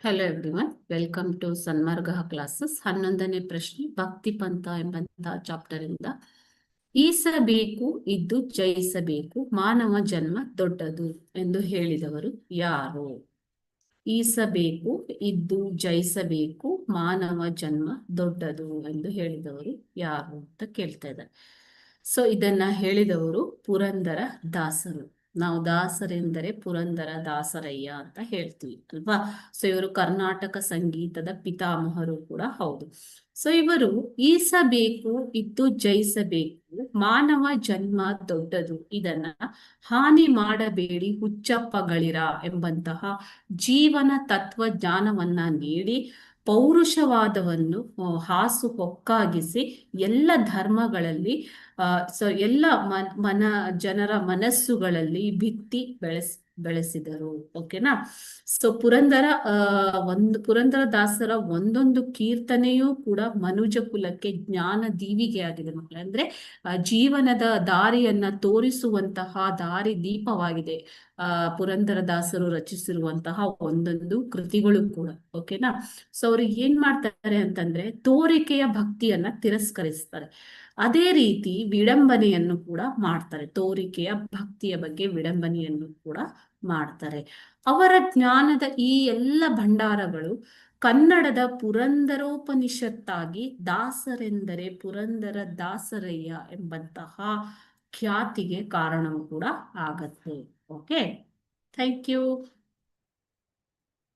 Hello everyone, welcome to Sanmarga classes. 11ನೇ ಪ್ರಶ್ನೆ, ಭಕ್ತಿ ಪಂಥ ಎಂಬಂತಹ ಚಾಪ್ಟರ್ ಇಂದ. ಈಸಬೇಕು ಇದ್ದು ಜಯಿಸಬೇಕು, ಮಾನವ ಜನ್ಮ ದೊಡ್ಡದು ಎಂದು ಹೇಳಿದವರು ಯಾರು? ಈಸಬೇಕು ಇದ್ದು ಜಯಿಸಬೇಕು, ಮಾನವ ಜನ್ಮ ದೊಡ್ಡದು ಎಂದು ಹೇಳಿದವರು ಯಾರು ಅಂತ ಕೇಳ್ತಾ ಇದ್ದಾರೆ. ಸೊ ಇದನ್ನ ಹೇಳಿದವರು ಪುರಂದರ ದಾಸರು. ನಾವು ದಾಸರೆಂದರೆ ಪುರಂದರ ದಾಸರಯ್ಯ ಅಂತ ಹೇಳ್ತೀವಿ ಅಲ್ವಾ. ಸೊ ಇವರು ಕರ್ನಾಟಕ ಸಂಗೀತದ ಪಿತಾಮಹರು ಕೂಡ ಹೌದು. ಸೊ ಇವರು ಈಸಬೇಕು ಇದ್ದು ಜಯಿಸಬೇಕು, ಮಾನವ ಜನ್ಮ ದೊಡ್ಡದು, ಇದನ್ನ ಹಾನಿ ಮಾಡಬೇಡಿ ಹುಚ್ಚಪ್ಪಗಳಿರ ಎಂಬಂತಹ ಜೀವನ ತತ್ವಜ್ಞಾನವನ್ನ ನೀಡಿ ಪೌರುಷವಾದವನ್ನು ಹಾಸು ಹೊಕ್ಕಾಗಿಸಿ ಎಲ್ಲ ಧರ್ಮಗಳಲ್ಲಿ ಸೊ ಎಲ್ಲ ಜನರ ಮನಸ್ಸುಗಳಲ್ಲಿ ಭಿತ್ತಿ ಬೆಳೆಸಿದರು. ಓಕೆನಾ. ಸೊ ಪುರಂದರ ದಾಸರ ಒಂದೊಂದು ಕೀರ್ತನೆಯೂ ಕೂಡ ಮನುಜ ಕುಲಕ್ಕೆ ಜ್ಞಾನ ದೀವಿಗೆ ಆಗಿದೆ ಮಕ್ಕಳೇ. ಅಂದ್ರೆ ಜೀವನದ ದಾರಿಯನ್ನ ತೋರಿಸುವಂತಹ ದಾರಿ ದೀಪವಾಗಿದೆ ಪುರಂದರ ದಾಸರು ರಚಿಸಿರುವಂತಹ ಒಂದೊಂದು ಕೃತಿಗಳು ಕೂಡ. ಓಕೆನಾ. ಸೊ ಅವ್ರು ಏನ್ ಮಾಡ್ತಾರೆ ಅಂತಂದ್ರೆ ತೋರಿಕೆಯ ಭಕ್ತಿಯನ್ನ ತಿರಸ್ಕರಿಸ್ತಾರೆ. ಅದೇ ರೀತಿ ವಿಡಂಬನೆಯನ್ನು ಕೂಡ ಮಾಡ್ತಾರೆ. ತೋರಿಕೆಯ ಭಕ್ತಿಯ ಬಗ್ಗೆ ವಿಡಂಬನೆಯನ್ನು ಕೂಡ ಮಾಡ್ತಾರೆ. ಅವರ ಜ್ಞಾನದ ಈ ಎಲ್ಲ ಭಂಡಾರಗಳು ಕನ್ನಡದ ಪುರಂದರೋಪನಿಷತ್ತಾಗಿ ದಾಸರೆಂದರೆ ಪುರಂದರ ದಾಸರಯ್ಯ ಎಂಬಂತಹ ಖ್ಯಾತಿಗೆ ಕಾರಣವೂ ಕೂಡ ಆಗತ್ತೆ. Okay, thank you.